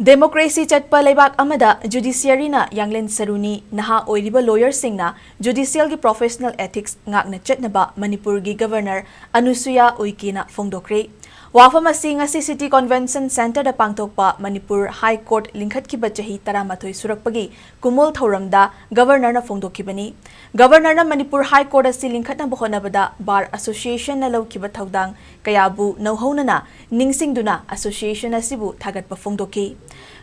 Democracy chatpa leibak amada judiciary na Yanglen Saruni naha oiriba lawyer singna judicial gi professional ethics ngakna chatnaba Manipur gi governor Anusuya Uikina fongdokre. Wafam asi ngasi City Convention Center da pangtokpa Manipur High Court lingkhatkiba chahi 13 surakpagi kumul thauramda governor na fongdokkibani. Governor na Manipur High Court asi lingkhatna bohonabada Bar Association na lawkiba thaudang kayabu nauhaunana ningsingduna association asibu thagatpa fongdokki.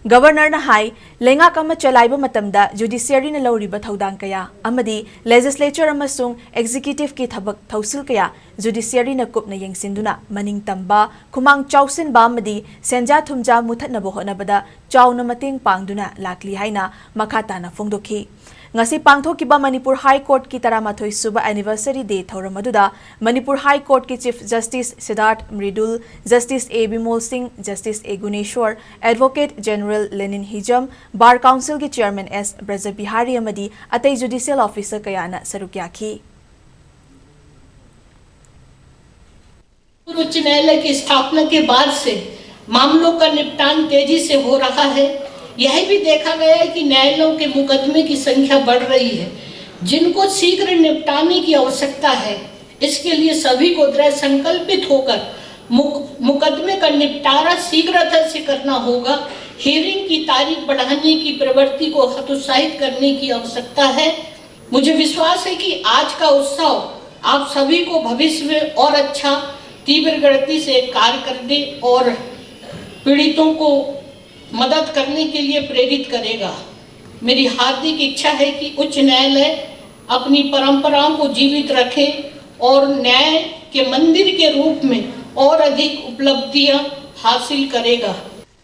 Governor na hai lengak ama chalaiba matamda judiciary na lawriba thaudang kaya amadi legislature amasung executive ki thabak thausil kaya judiciary na kupna yengsinduna maning tamba kumang chausin ba amadi senja thumja muthatna bohonabada chauna mating pangduna lakli haina makata na fongdokhi. Ngasi pangthokiba Manipur High Court ki 13 suba anniversary day thoramaduda Manipur High Court ki Chief Justice Siddharth Mridul, Justice A. Bimol Singh, Justice A. Guneshwar, Advocate General Lenin Hijam, Bar Council ki Chairman S. Brajabihari amadi atay judicial officer kayana sarukyaki. उच्च न्यायालय की स्थापना के बाद से मामलों का निपटान तेजी से हो रहा है। यह भी देखा गया है कि न्यायालयों के मुकदमे की संख्या बढ़ रही है, जिनको शीघ्र निपटाने की आवश्यकता है। इसके लिए सभी को दृढ़ संकल्पित होकर मुकदमे का निपटारा शीघ्रता से करना होगा। हियरिंग की तारीख बढ़ाने की प्रवृत्ति को हतोत्साहित करने की आवश्यकता है। मुझे विश्वास है कि आज का उत्सव आप सभी को भविष्य में और अच्छा तीव्र गति से कार्य करने और पीड़ितों को मदद करने के लिए प्रेरित करेगा। मेरी हार्दिक इच्छा है कि उच्च न्यायालय अपनी परंपराओं को जीवित रखे और न्याय के मंदिर के रूप में और अधिक उपलब्धियां हासिल करेगा।